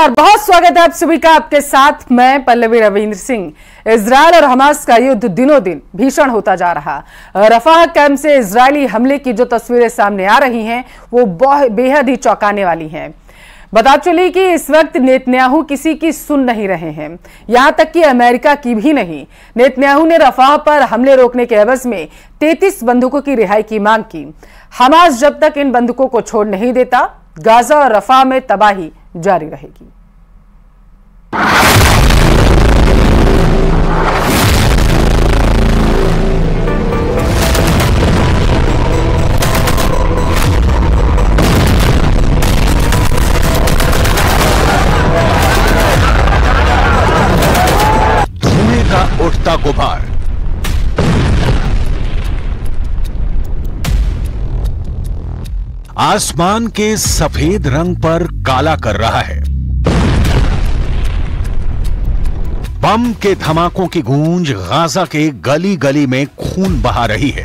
नमस्कार, बहुत स्वागत है आप सभी का। आपके साथ मैं पल्लवी रविंद्र सिंह। इजरायल और हमास का युद्ध दिनों दिन भीषण होता जा रहा। रफाह कैंप से इजरायली हमले की जो तस्वीरें सामने आ रही हैं वो बेहद ही चौंकाने वाली हैं। बता चली कि इस वक्त नेतन्याहू किसी की सुन नहीं रहे हैं, यहां तक कि अमेरिका की भी नहीं। नेतन्याहू ने रफाह पर हमले रोकने के एवज में 33 बंदूकों की रिहाई की मांग की। हमास जब तक इन बंदूकों को छोड़ नहीं देता, गाजा और रफाह में तबाही जारी रहेगी। धुएं का उठता गुबार, आसमान के सफेद रंग पर काला कर रहा है। बम के धमाकों की गूंज गाजा के गली गली में खून बहा रही है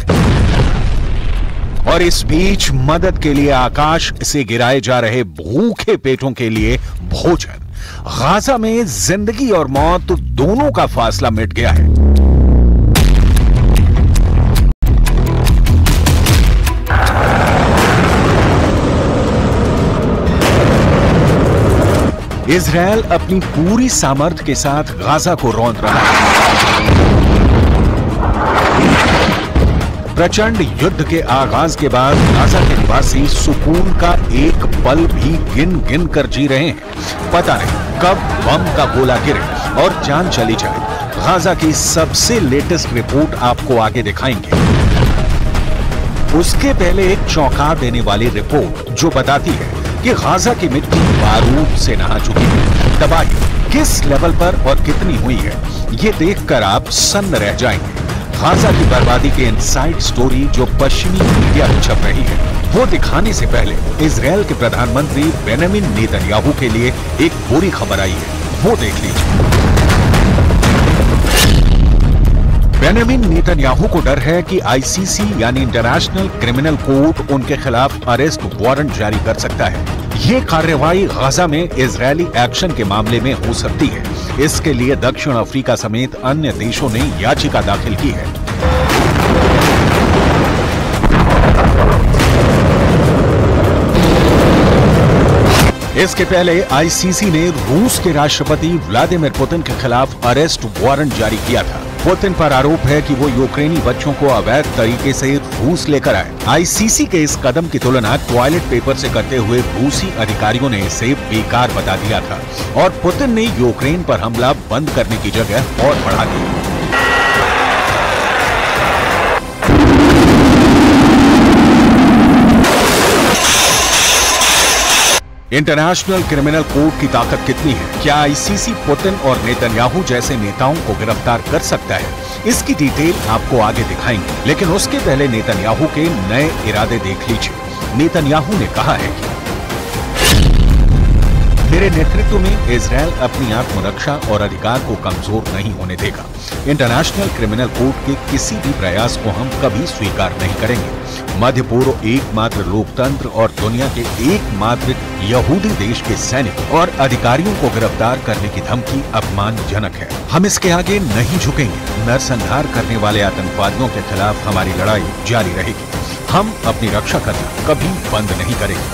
और इस बीच मदद के लिए आकाश से गिराए जा रहे भूखे पेटों के लिए भोजन। गाजा में जिंदगी और मौत दोनों का फासला मिट गया है। इजरायल अपनी पूरी सामर्थ्य के साथ गाजा को रौंद रहा है। प्रचंड युद्ध के आगाज के बाद गाजा के निवासी सुकून का एक पल भी गिन गिन कर जी रहे हैं। पता नहीं कब बम का गोला गिरे और जान चली जाए। गाजा की सबसे लेटेस्ट रिपोर्ट आपको आगे दिखाएंगे। उसके पहले एक चौंका देने वाली रिपोर्ट जो बताती है कि गाजा की मिट्टी बारूद से नहा चुकी है। तबाही किस लेवल पर और कितनी हुई है, ये देखकर आप सन्न रह जाएंगे। गाजा की बर्बादी के इनसाइड स्टोरी जो पश्चिमी मीडिया में छप रही है, वो दिखाने से पहले इजरायल के प्रधानमंत्री बेंजामिन नेतन्याहू के लिए एक बुरी खबर आई है, वो देख लीजिए। बेंजामिन नेतन्याहू को डर है कि आईसीसी यानी इंटरनेशनल क्रिमिनल कोर्ट उनके खिलाफ अरेस्ट वारंट जारी कर सकता है। ये कार्रवाई गाजा में इजरायली एक्शन के मामले में हो सकती है। इसके लिए दक्षिण अफ्रीका समेत अन्य देशों ने याचिका दाखिल की है। इसके पहले आईसीसी ने रूस के राष्ट्रपति व्लादिमीर पुतिन के खिलाफ अरेस्ट वारंट जारी किया था। पुतिन पर आरोप है कि वो यूक्रेनी बच्चों को अवैध तरीके से रूस लेकर आए। आईसीसी के इस कदम की तुलना टॉयलेट पेपर से करते हुए रूसी अधिकारियों ने इसे बेकार बता दिया था और पुतिन ने यूक्रेन पर हमला बंद करने की जगह और बढ़ा दी। इंटरनेशनल क्रिमिनल कोर्ट की ताकत कितनी है? क्या आईसीसी पुतिन और नेतन्याहू जैसे नेताओं को गिरफ्तार कर सकता है? इसकी डिटेल आपको आगे दिखाएंगे, लेकिन उसके पहले नेतन्याहू के नए इरादे देख लीजिए। नेतन्याहू ने कहा है कि मेरे नेतृत्व में इजरायल अपनी आत्मरक्षा और अधिकार को कमजोर नहीं होने देगा। इंटरनेशनल क्रिमिनल कोर्ट के किसी भी प्रयास को हम कभी स्वीकार नहीं करेंगे। मध्य पूर्व एकमात्र लोकतंत्र और दुनिया के एकमात्र यहूदी देश के सैनिक और अधिकारियों को गिरफ्तार करने की धमकी अपमानजनक है। हम इसके आगे नहीं झुकेंगे। नरसंहार करने वाले आतंकवादियों के खिलाफ हमारी लड़ाई जारी रहेगी। हम अपनी रक्षा करना कभी बंद नहीं करेंगे।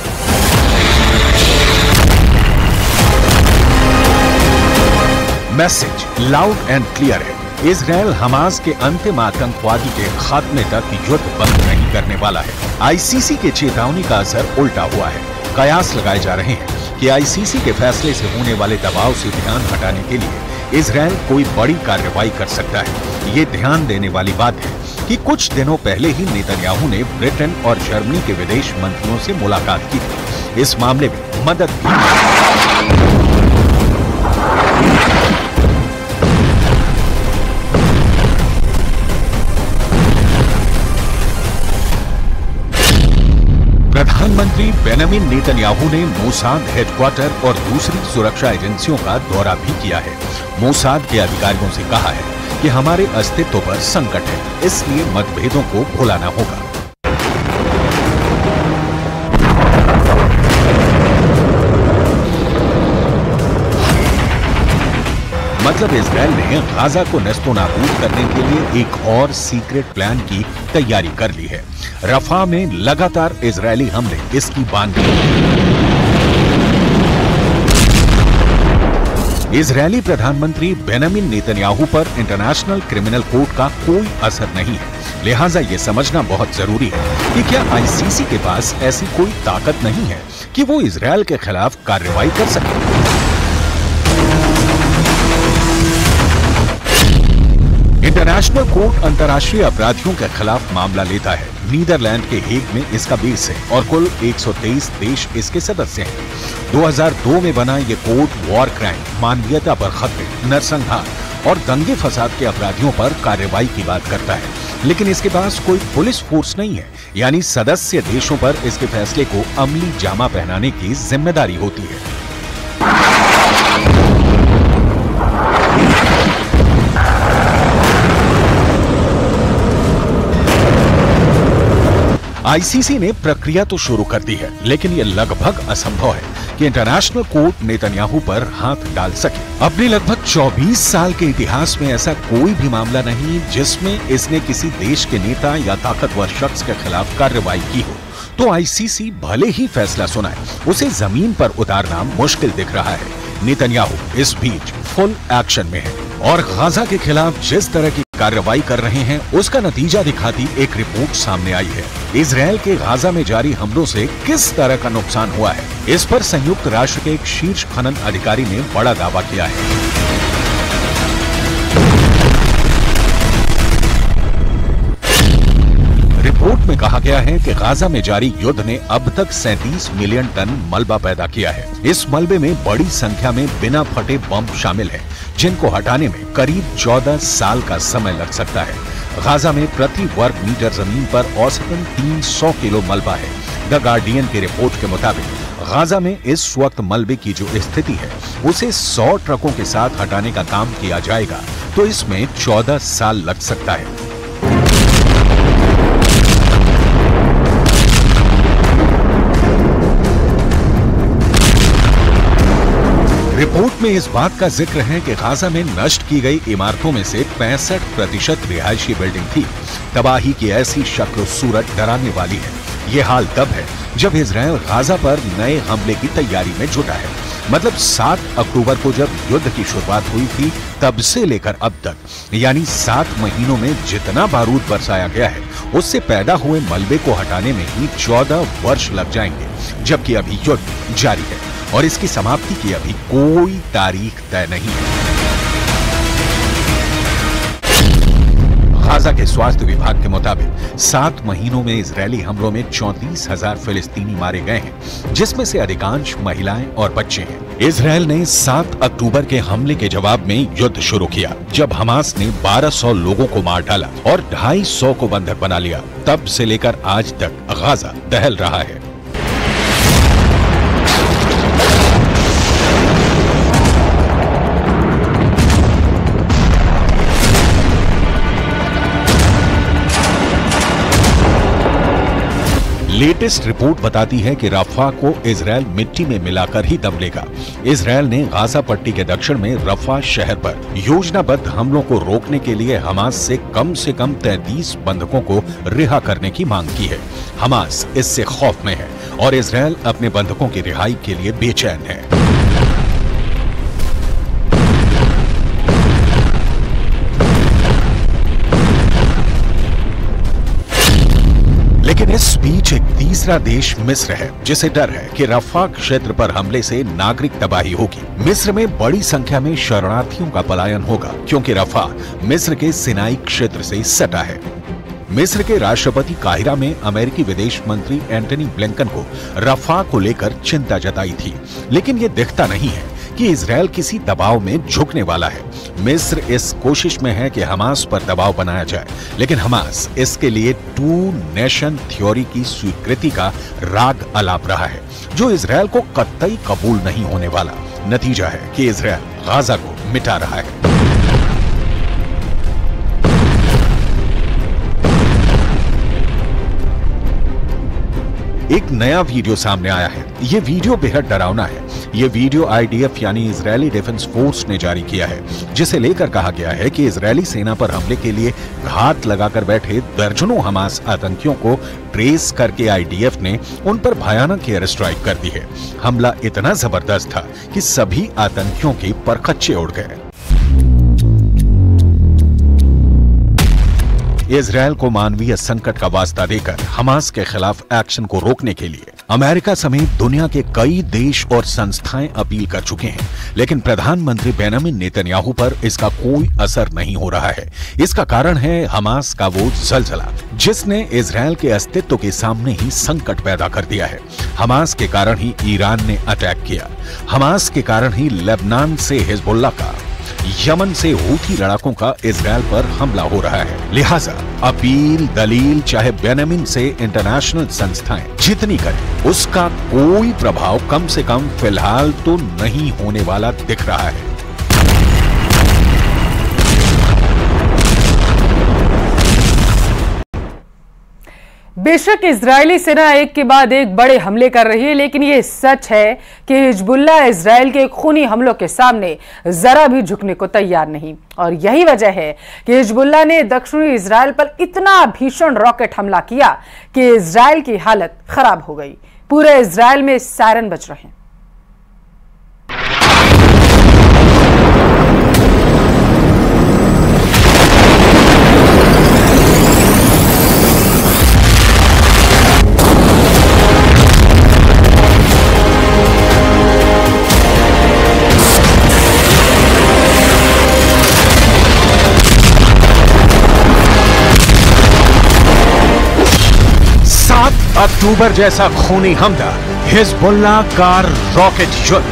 मैसेज लाउड एंड क्लियर है। इजरायल हमास के अंतिम आतंकवादी के खात्मे तक युद्ध बंद नहीं करने वाला है। आईसीसी के चेतावनी का असर उल्टा हुआ है। कयास लगाए जा रहे हैं कि आईसीसी के फैसले से होने वाले दबाव से ध्यान हटाने के लिए इजरायल कोई बड़ी कार्रवाई कर सकता है। ये ध्यान देने वाली बात है कि कुछ दिनों पहले ही नेतन्याहू ने ब्रिटेन और जर्मनी के विदेश मंत्रियों से मुलाकात की थी। इस मामले में मदद की। प्रधानमंत्री बेंजामिन नेतन्याहू ने मोसाद हेडक्वार्टर और दूसरी सुरक्षा एजेंसियों का दौरा भी किया है। मोसाद के अधिकारियों से कहा है कि हमारे अस्तित्व पर संकट है, इसलिए मतभेदों को भुलाना होगा। मतलब इजराइल ने गाजा को नेस्तोनाबूद करने के लिए एक और सीक्रेट प्लान की तैयारी कर ली है। रफा में लगातार इजरायली हमले इसकी बानगी। इजरायली प्रधानमंत्री बेंजामिन नेतन्याहू पर इंटरनेशनल क्रिमिनल कोर्ट का कोई असर नहीं है, लिहाजा ये समझना बहुत जरूरी है कि क्या आईसीसी के पास ऐसी कोई ताकत नहीं है कि वो इजरायल के खिलाफ कार्रवाई कर सके। इंटरनेशनल कोर्ट अंतर्राष्ट्रीय अपराधियों के खिलाफ मामला लेता है। नीदरलैंड के हेग में इसका बेस है और कुल 123 देश इसके सदस्य हैं। 2002 में बना ये कोर्ट वॉर क्राइम, मानवीयता पर खतरे, नरसंहार और दंगे फसाद के अपराधियों पर कार्रवाई की बात करता है, लेकिन इसके पास कोई पुलिस फोर्स नहीं है, यानी सदस्य देशों पर इसके फैसले को अमली जामा पहनाने की जिम्मेदारी होती है। आईसीसी ने प्रक्रिया तो शुरू कर दी है, लेकिन यह लगभग असंभव है कि इंटरनेशनल कोर्ट नेतन्याहू पर हाथ डाल सके। अपने लगभग 24 साल के इतिहास में ऐसा कोई भी मामला नहीं जिसमें इसने किसी देश के नेता या ताकतवर शख्स के खिलाफ कार्रवाई की हो। तो आईसीसी भले ही फैसला सुनाए, उसे जमीन पर उतारना मुश्किल दिख रहा है। नेतन्याहू इस बीच फुल एक्शन में है और गाजा के खिलाफ जिस तरह की कार्रवाई कर रहे हैं उसका नतीजा दिखाती एक रिपोर्ट सामने आई है। इजरायल के गाजा में जारी हमलों से किस तरह का नुकसान हुआ है, इस पर संयुक्त राष्ट्र के एक शीर्ष खनन अधिकारी ने बड़ा दावा किया है। रिपोर्ट में कहा गया है कि गाजा में जारी युद्ध ने अब तक 37 मिलियन टन मलबा पैदा किया है। इस मलबे में बड़ी संख्या में बिना फटे बम शामिल हैं, जिनको हटाने में करीब 14 साल का समय लग सकता है। गाजा में प्रति वर्ग मीटर जमीन पर औसतन 300 किलो मलबा है। द गार्डियन की रिपोर्ट के मुताबिक गाजा में इस वक्त मलबे की जो स्थिति है उसे 100 ट्रकों के साथ हटाने का काम किया जाएगा तो इसमें 14 साल लग सकता है। रिपोर्ट में इस बात का जिक्र है कि गाजा में नष्ट की गई इमारतों में से 65% रिहायशी बिल्डिंग थी। तबाही की ऐसी शक्ल सूरत डराने वाली है। ये हाल तब है जब इजरायल गाजा पर नए हमले की तैयारी में जुटा है। मतलब 7 अक्टूबर को जब युद्ध की शुरुआत हुई थी तब से लेकर अब तक, यानी 7 महीनों में जितना बारूद बरसाया गया है उससे पैदा हुए मलबे को हटाने में ही 14 वर्ष लग जाएंगे, जबकि अभी युद्ध जारी है और इसकी समाप्ति की अभी कोई तारीख तय नहीं है। गाजा के स्वास्थ्य विभाग के मुताबिक 7 महीनों में इजरायली हमलों में 34,000 फिलिस्तीनी मारे गए हैं, जिसमें से अधिकांश महिलाएं और बच्चे हैं। इजरायल ने 7 अक्टूबर के हमले के जवाब में युद्ध शुरू किया, जब हमास ने 1200 लोगों को मार डाला और 250 को बंधक बना लिया। तब से लेकर आज तक गाजा दहल रहा है। लेटेस्ट रिपोर्ट बताती है कि रफा को इजरायल मिट्टी में मिलाकर ही दम लेगा। इजरायल ने गाजा पट्टी के दक्षिण में रफा शहर पर योजनाबद्ध हमलों को रोकने के लिए हमास से कम 33 बंधकों को रिहा करने की मांग की है। हमास इससे खौफ में है और इजरायल अपने बंधकों की रिहाई के लिए बेचैन है। लेकिन इस बीच एक तीसरा देश मिस्र है, जिसे डर है कि रफा क्षेत्र पर हमले से नागरिक तबाही होगी। मिस्र में बड़ी संख्या में शरणार्थियों का पलायन होगा, क्योंकि रफा मिस्र के सिनाई क्षेत्र से सटा है। मिस्र के राष्ट्रपति काहिरा में अमेरिकी विदेश मंत्री एंटनी ब्लिंकन को रफा को लेकर चिंता जताई थी, लेकिन ये दिखता नहीं है कि इजरायल किसी दबाव में झुकने वाला है। मिस्र इस कोशिश में है कि हमास पर दबाव बनाया जाए, लेकिन हमास इसके लिए 2 नेशन थ्योरी की स्वीकृति का राग अलाप रहा है, जो इजरायल को कतई कबूल नहीं होने वाला। नतीजा है कि इजरायल गाजा को मिटा रहा है। एक नया वीडियो सामने आया है। ये वीडियो बेहद डरावना है। ये वीडियो आईडीएफ यानी इजरायली डिफेंस फोर्स ने जारी किया है, जिसे लेकर कहा गया है कि इजरायली सेना पर हमले के लिए घात लगाकर बैठे दर्जनों हमास आतंकियों को ट्रेस करके आईडीएफ ने उन पर भयानक एयर स्ट्राइक कर दी है। हमला इतना जबरदस्त था कि सभी आतंकियों के परखच्चे उड़ गए। इजरायल को मानवीय संकट का वास्ता देकर हमास के खिलाफ एक्शन को रोकने के लिए अमेरिका समेत दुनिया के कई देश और संस्थाएं अपील कर चुके हैं, लेकिन प्रधानमंत्री बेंजामिन नेतन्याहू पर इसका कोई असर नहीं हो रहा है। इसका कारण है हमास का वो जलजला, जिसने इजरायल के अस्तित्व के सामने ही संकट पैदा कर दिया है। हमास के कारण ही ईरान ने अटैक किया, हमास के कारण ही लेबनान से हिजबुल्ला का, यमन से हूथी लड़ाकों का इजरायल पर हमला हो रहा है। लिहाजा अपील दलील चाहे बेंजामिन से इंटरनेशनल संस्थाएं जितनी करें, उसका कोई प्रभाव कम से कम फिलहाल तो नहीं होने वाला दिख रहा है। बेशक इजरायली सेना एक के बाद एक बड़े हमले कर रही है, लेकिन यह सच है कि हिजबुल्ला इजरायल के खूनी हमलों के सामने जरा भी झुकने को तैयार नहीं। और यही वजह है कि हिजबुल्ला ने दक्षिणी इजरायल पर इतना भीषण रॉकेट हमला किया कि इजरायल की हालत खराब हो गई। पूरे इजरायल में सायरन बज रहे हैं। अक्टूबर जैसा खूनी हमला, हिजबुल्ला का रॉकेट युद्ध।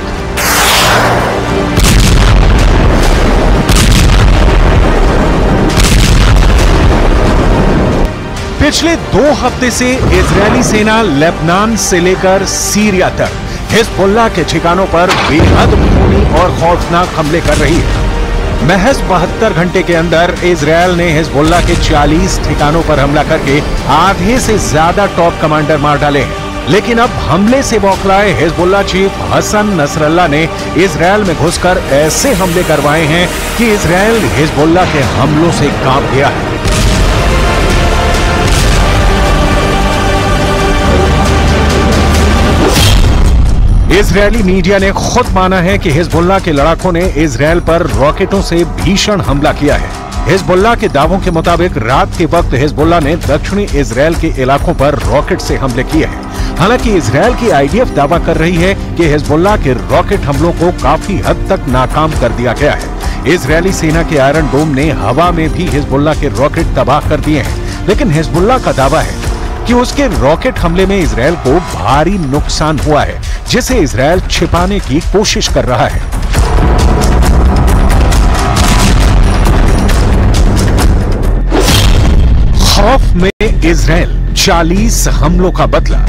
पिछले 2 हफ्ते से इजरायली सेना लेबनान से लेकर सीरिया तक हिजबुल्ला के ठिकानों पर बेहद खूनी और खौफनाक हमले कर रही है। महज 72 घंटे के अंदर इजरायल ने हिजबुल्ला के 40 ठिकानों पर हमला करके आधे से ज्यादा टॉप कमांडर मार डाले हैं। लेकिन अब हमले से बौखलाए हिजबुल्ला चीफ हसन नसरल्ला ने इजरायल में घुसकर ऐसे हमले करवाए हैं कि इजरायल हिजबुल्ला के हमलों से कांप गया है। इजरायली मीडिया ने खुद माना है कि हिजबुल्ला के लड़ाकों ने इजरायल पर रॉकेटों से भीषण हमला किया है। हिजबुल्ला के दावों के मुताबिक रात के वक्त हिजबुल्ला ने दक्षिणी इजरायल के इलाकों पर रॉकेट से हमले किए हैं। हालांकि इजरायल की आईडीएफ दावा कर रही है कि हिजबुल्ला के रॉकेट हमलों को काफी हद तक नाकाम कर दिया गया है। इजरायली सेना के आयरन डोम ने हवा में भी हिजबुल्ला के रॉकेट तबाह कर दिए हैं, लेकिन हिजबुल्ला का दावा है कि उसके रॉकेट हमले में इजरायल को भारी नुकसान हुआ है, जिसे इजरायल छिपाने की कोशिश कर रहा है। खौफ में इजरायल 40 हमलों का बदला।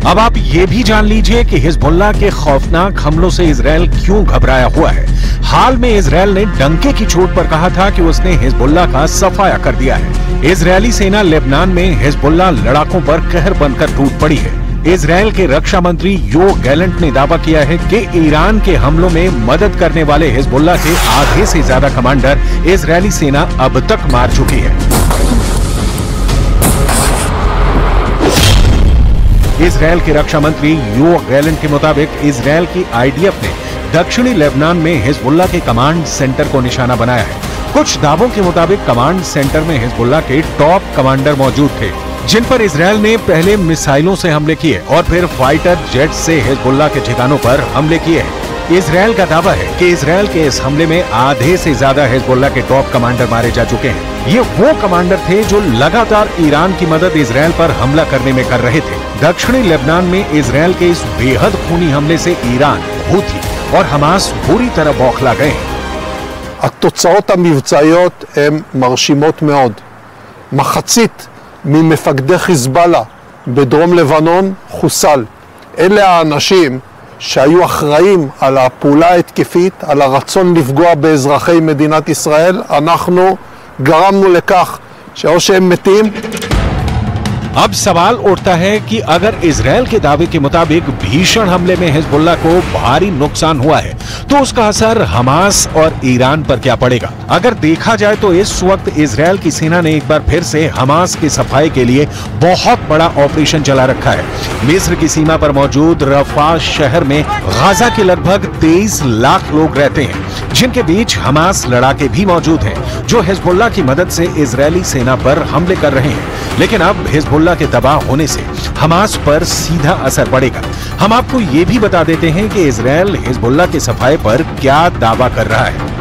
अब आप ये भी जान लीजिए कि हिजबुल्ला के खौफनाक हमलों से इजरायल क्यों घबराया हुआ है। हाल में इजरायल ने डंके की चोट पर कहा था कि उसने हिजबुल्ला का सफाया कर दिया है। इजरायली सेना लेबनान में हिजबुल्ला लड़ाकों पर कहर बनकर टूट पड़ी है। इजरायल के रक्षा मंत्री योव गैलेंट ने दावा किया है कि ईरान के हमलों में मदद करने वाले हिजबुल्ला के आधे से ज्यादा कमांडर इजरायली सेना अब तक मार चुकी है। इजरायल के रक्षा मंत्री योव गैलेंट के मुताबिक इजरायल की आईडीएफ ने दक्षिणी लेबनान में हिजबुल्ला के कमांड सेंटर को निशाना बनाया है। कुछ दावों के मुताबिक कमांड सेंटर में हिजबुल्ला के टॉप कमांडर मौजूद थे, जिन पर इजरायल ने पहले मिसाइलों से हमले किए और फिर फाइटर जेट से हिजबुल्ला के ठिकानों पर हमले किए हैं। इजरायल का दावा है कि इजरायल के इस हमले में आधे से ज्यादा हिजबुल्ला के टॉप कमांडर मारे जा चुके हैं। ये वो कमांडर थे जो लगातार ईरान की मदद इजरायल पर हमला करने में कर रहे थे। दक्षिणी लेबनान में इजरायल के इस बेहद खूनी हमले से ईरान, हूथी और हमास बुरी तरह बौखला गए हैं। התוצאות המבצעיות הן מרשימות מאוד. מחצית ממפקדי חיזבאללה בדרום לבנון חוסל. אלה האנשים שהיו אחראים על הפעולה ההתקפית, על הרצון לפגוע באזרחי מדינת ישראל. אנחנו גרמנו לכך שאו שהם מתים अब सवाल उठता है कि अगर इजरायल के दावे के मुताबिक भीषण हमले में हिजबुल्लाह को भारी नुकसान हुआ है, तो उसका असर हमास और ईरान पर क्या पड़ेगा? अगर देखा जाए तो इस वक्त इजरायल की सेना ने एक बार फिर से हमास की सफाई के लिए बहुत बड़ा ऑपरेशन चला रखा है। मिस्र की सीमा पर मौजूद रफा शहर में गाजा के लगभग 23 लाख लोग रहते हैं, जिनके बीच हमास लड़ाके भी मौजूद हैं, जो हिजबुल्लाह की मदद से इजरायली सेना पर हमले कर रहे हैं। लेकिन अब हिजबुल्लाह के तबाह होने से हमास पर सीधा असर पड़ेगा। हम आपको ये भी बता देते हैं कि इजरायल हिजबुल्लाह की सफाई पर क्या दावा कर रहा है।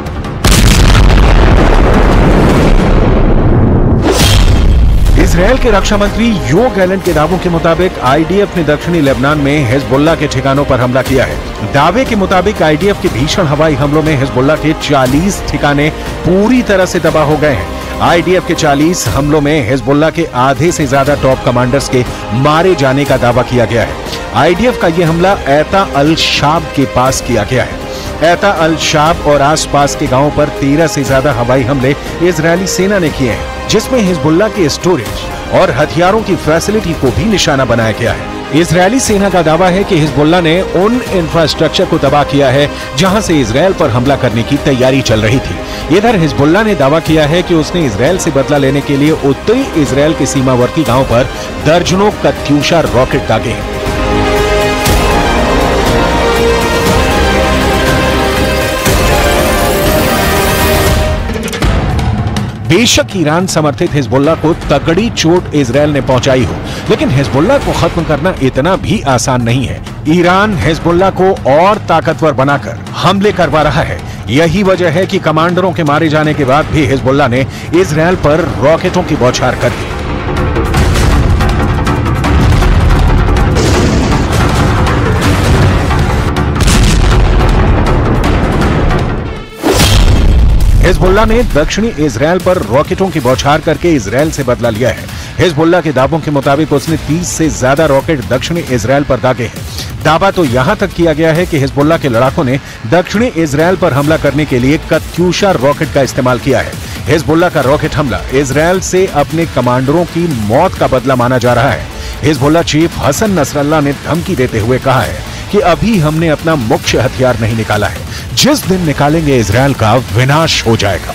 इजरायल के रक्षा मंत्री यो गैलेंट के दावों के मुताबिक आईडीएफ ने दक्षिणी लेबनान में हिजबुल्लाह के ठिकानों पर हमला किया है। दावे के मुताबिक आईडीएफ के भीषण हवाई हमलों में हिजबुल्लाह के 40 ठिकाने पूरी तरह से तबाह हो गए हैं। आईडीएफ के 40 हमलों में हिजबुल्लाह के आधे से ज्यादा टॉप कमांडर्स के मारे जाने का दावा किया गया है। आईडीएफ का यह हमला ऐता अल शाब के पास किया गया है। ऐता अल शाब और आसपास के गांवों पर 13 से ज्यादा हवाई हमले इजरायली सेना ने किए हैं, जिसमें हिजबुल्लाह के स्टोरेज और हथियारों की फैसिलिटी को भी निशाना बनाया गया है। इजरायली सेना का दावा है कि हिजबुल्लाह ने उन इंफ्रास्ट्रक्चर को तबाह किया है जहां से इजरायल पर हमला करने की तैयारी चल रही थी। इधर हिजबुल्लाह ने दावा किया है कि उसने इजरायल से बदला लेने के लिए उत्तरी इजरायल के सीमावर्ती गांवों पर दर्जनों कत्यूशा रॉकेट दागे हैं। बेशक ईरान समर्थित हिजबुल्लाह को तगड़ी चोट इजरायल ने पहुंचाई हो, लेकिन हिजबुल्लाह को खत्म करना इतना भी आसान नहीं है। ईरान हिजबुल्लाह को और ताकतवर बनाकर हमले करवा रहा है। यही वजह है कि कमांडरों के मारे जाने के बाद भी हिजबुल्लाह ने इजरायल पर रॉकेटों की बौछार कर दी। हिजबुल्लाह ने दक्षिणी इजरायल पर रॉकेटों की बौछार करके इजरायल से बदला लिया है। हिजबुल्लाह के दावों के मुताबिक उसने 30 से ज्यादा रॉकेट दक्षिणी इजरायल पर दागे हैं। दावा तो यहां तक किया गया है कि हिजबुल्लाह के लड़ाकों ने दक्षिणी इजरायल पर हमला करने के लिए कत्यूशा रॉकेट का इस्तेमाल किया है। हिजबुल्लाह का रॉकेट हमला इजरायल से अपने कमांडरों की मौत का बदला माना जा रहा है। हिजबुल्लाह चीफ हसन नसरल्लाह ने धमकी देते हुए कहा है कि अभी हमने अपना मुख्य हथियार नहीं निकाला है, जिस दिन निकालेंगे इजरायल का विनाश हो जाएगा।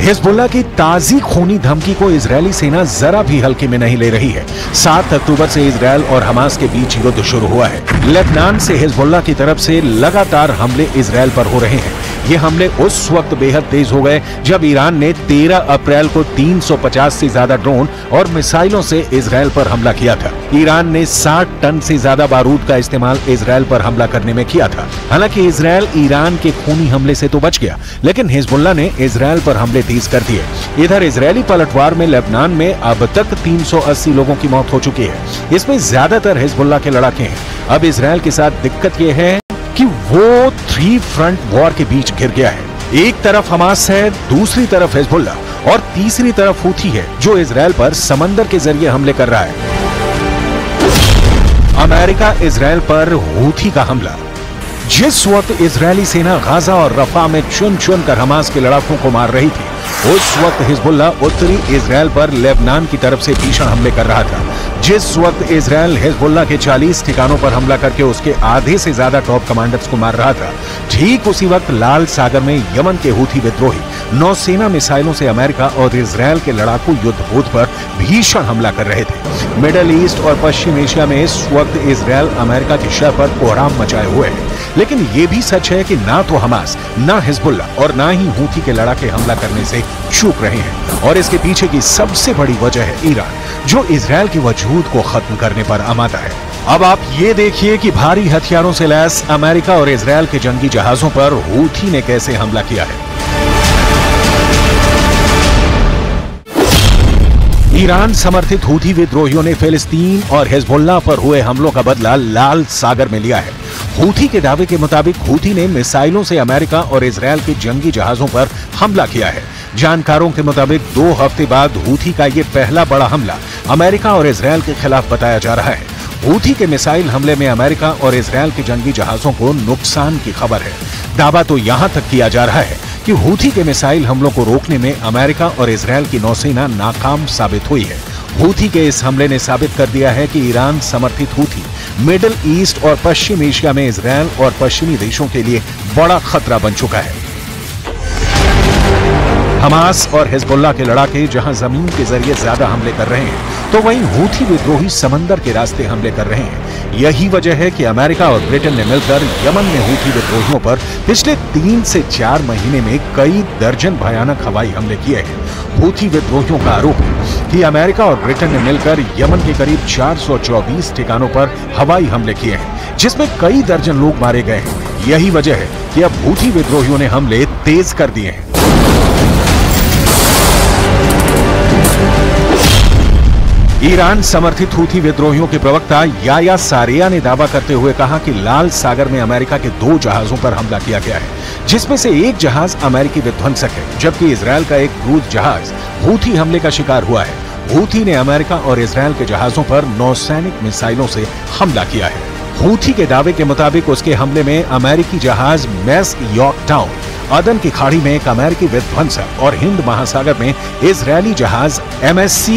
हिजबुल्लाह की ताजी खूनी धमकी को इजरायली सेना जरा भी हल्के में नहीं ले रही है। 7 अक्टूबर से इजरायल और हमास के बीच युद्ध शुरू हुआ है। लेबनान से हिजबुल्लाह की तरफ से लगातार हमले इजरायल पर हो रहे हैं। ये हमले उस वक्त बेहद तेज हो गए जब ईरान ने 13 अप्रैल को 350 से ज्यादा ड्रोन और मिसाइलों से इजरायल पर हमला किया था। ईरान ने 60 टन से ज्यादा बारूद का इस्तेमाल इजरायल पर हमला करने में किया था। हालांकि इजरायल ईरान के खूनी हमले से तो बच गया, लेकिन हिजबुल्लाह ने इजरायल पर हमले तेज कर दिए। इधर इजरायली पलटवार में लेबनान में अब तक 380 लोगों की मौत हो चुकी है। इसमें ज्यादातर हिजबुल्लाह के लड़ाके हैं। अब इजरायल के साथ दिक्कत यह है कि वो 3 फ्रंट वॉर के बीच घिर गया है। एक तरफ हमास है, दूसरी तरफ हिजबुल्लाह और तीसरी तरफ हूथी है, जो इजरायल पर समंदर के जरिए हमले कर रहा है। अमेरिका इजरायल पर हूथी का हमला। जिस वक्त इजरायली सेना गाजा और रफा में चुन चुन कर हमास के लड़ाकों को मार रही थी, उस वक्त हिजबुल्लाह उत्तरी इजरायल पर लेबनान की तरफ से भीषण हमले कर रहा था। जिस वक्त इजरायल हिजबुल्लाह के 40 ठिकानों पर हमला करके उसके आधे से ज्यादा टॉप कमांडर्स को मार रहा था, ठीक उसी वक्त लाल सागर में यमन के हूथी विद्रोही नौसेना मिसाइलों से अमेरिका और इजरायल के लड़ाकू युद्धपोत पर भीषण हमला कर रहे थे। मिडल ईस्ट और पश्चिम एशिया में इस वक्त इजरायल अमेरिका की शह पर कोहराम मचाए हुए है। लेकिन ये भी सच है कि ना तो हमास, ना हिजबुल्लाह और ना ही हूथी के लड़ाके हमला करने से चूक रहे हैं। और इसके पीछे की सबसे बड़ी वजह है ईरान, जो इजरायल के वजूद को खत्म करने पर आमादा है। अब आप ये देखिए कि भारी हथियारों से लैस अमेरिका और इजरायल के जंगी जहाजों पर हूथी ने कैसे हमला किया है। ईरान समर्थित हूथी विद्रोहियों ने फिलिस्तीन और हिजबुल्लाह पर हुए हमलों का बदला लाल सागर में लिया है। हूथी के दावे के मुताबिक हूथी ने मिसाइलों से अमेरिका और इजरायल के जंगी जहाजों पर हमला किया है। जानकारों के मुताबिक 2 हफ्ते बाद हूथी का ये पहला बड़ा हमला अमेरिका और इजरायल के खिलाफ बताया जा रहा है। हूथी के मिसाइल हमले में अमेरिका और इजरायल के जंगी जहाजों को नुकसान की खबर है। दावा तो यहां तक किया जा रहा है कि हूथी के मिसाइल हमलों को रोकने में अमेरिका और इजरायल की नौसेना नाकाम साबित हुई है। हूथी के इस हमले ने साबित कर दिया है कि ईरान समर्थित हूथी मिडिल ईस्ट और पश्चिम एशिया में इजरायल और पश्चिमी देशों के लिए बड़ा खतरा बन चुका है। हमास और हिजबुल्लाह के लड़ाके जहां जमीन के जरिए ज्यादा हमले कर रहे हैं, तो वहीं हूथी विद्रोही समंदर के रास्ते हमले कर रहे हैं। यही वजह है कि अमेरिका और ब्रिटेन ने मिलकर यमन में हूथी विद्रोहियों पर पिछले 3 से 4 महीने में कई दर्जन भयानक हवाई हमले किए हैं। हूथी विद्रोहियों का आरोप है कि अमेरिका और ब्रिटेन ने मिलकर यमन के करीब 424 ठिकानों पर हवाई हमले किए हैं, जिसमें कई दर्जन लोग मारे गए हैं। यही वजह है कि अब हूथी विद्रोहियों ने हमले तेज कर दिए हैं। ईरान समर्थित हूथी विद्रोहियों के प्रवक्ता याया सारेया ने दावा करते हुए कहा कि लाल सागर में अमेरिका के 2 जहाजों पर हमला किया गया है, जिसमें से एक जहाज अमेरिकी विध्वंसक है, जबकि इजरायल का एक क्रूज जहाज हूथी हमले का शिकार हुआ है। हूथी ने अमेरिका और इजरायल के जहाजों पर नौसैनिक मिसाइलों से हमला किया है। हूथी के दावे के मुताबिक उसके हमले में अमेरिकी जहाज मैस यॉर्कटाउन, अदन की खाड़ी में एक अमेरिकी विध्वंसक और हिंद महासागर में इजरायली जहाज MSC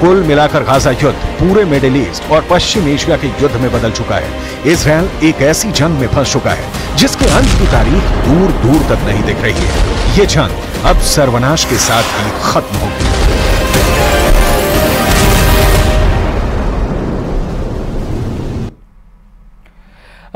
कुल मिलाकर गाजा युद्ध पूरे मिडिल ईस्ट और पश्चिम एशिया के युद्ध में बदल चुका है। इजरायल एक ऐसी जंग में फंस चुका है जिसके अंत की तारीख दूर दूर तक नहीं दिख रही है। ये जंग अब सर्वनाश के साथ ही खत्म होगी।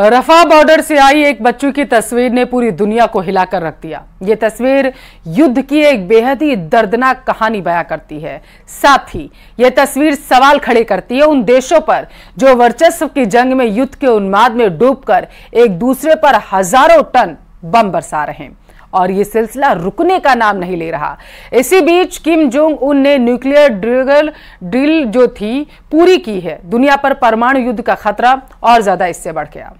रफा बॉर्डर से आई एक बच्ची की तस्वीर ने पूरी दुनिया को हिलाकर रख दिया। ये तस्वीर युद्ध की एक बेहद ही दर्दनाक कहानी बयां करती है। साथ ही यह तस्वीर सवाल खड़े करती है उन देशों पर जो वर्चस्व की जंग में युद्ध के उन्माद में डूबकर एक दूसरे पर हजारों टन बम बरसा रहे हैं और ये सिलसिला रुकने का नाम नहीं ले रहा। इसी बीच किम जोंग उन ने न्यूक्लियर ड्रिल जो थी पूरी की है। दुनिया पर परमाणु युद्ध का खतरा और ज्यादा इससे बढ़ गया।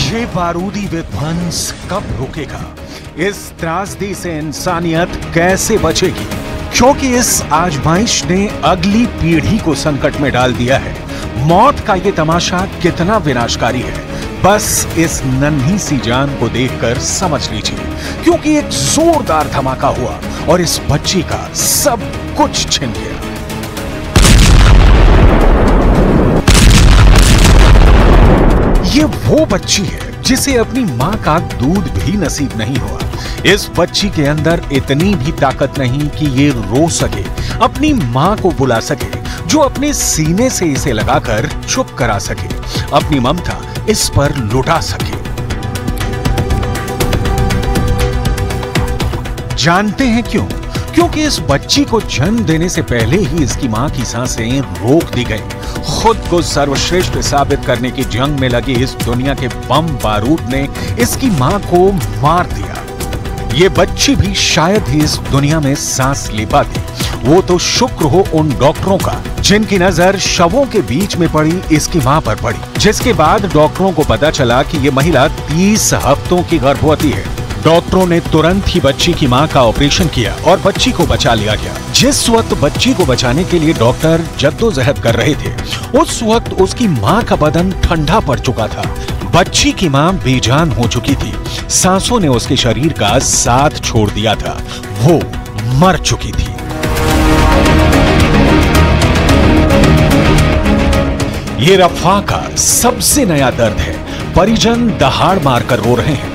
ये बारूदी विध्वंस कब रुकेगा? इस त्रासदी से इंसानियत कैसे बचेगी? क्योंकि इस आजमाइश ने अगली पीढ़ी को संकट में डाल दिया है। मौत का ये तमाशा कितना विनाशकारी है, बस इस नन्ही सी जान को देखकर समझ लीजिए, क्योंकि एक जोरदार धमाका हुआ और इस बच्ची का सब कुछ छिन गया। ये वो बच्ची है जिसे अपनी मां का दूध भी नसीब नहीं हुआ। इस बच्ची के अंदर इतनी भी ताकत नहीं कि ये रो सके, अपनी मां को बुला सके, जो अपने सीने से इसे लगाकर चुप करा सके, अपनी ममता इस पर लुटा सके। जानते हैं क्यों? क्योंकि इस बच्ची को जन्म देने से पहले ही इसकी मां की सांसें रोक दी गई। खुद को सर्वश्रेष्ठ साबित करने की जंग में लगी इस दुनिया के बम बारूद ने इसकी मां को मार दिया। ये बच्ची भी शायद ही इस दुनिया में सांस ले पाती। वो तो शुक्र हो उन डॉक्टरों का जिनकी नजर शवों के बीच में पड़ी इसकी मां पर पड़ी, जिसके बाद डॉक्टरों को पता चला कि ये महिला 30 हफ्तों की गर्भवती है। डॉक्टरों ने तुरंत ही बच्ची की मां का ऑपरेशन किया और बच्ची को बचा लिया गया। जिस वक्त बच्ची को बचाने के लिए डॉक्टर जद्दोजहद कर रहे थे, उस वक्त उसकी मां का बदन ठंडा पड़ चुका था। बच्ची की मां बेजान हो चुकी थी, सांसों ने उसके शरीर का साथ छोड़ दिया था, वो मर चुकी थी। ये रफा का सबसे नया दर्द है। परिजन दहाड़ मारकर रो रहे हैं।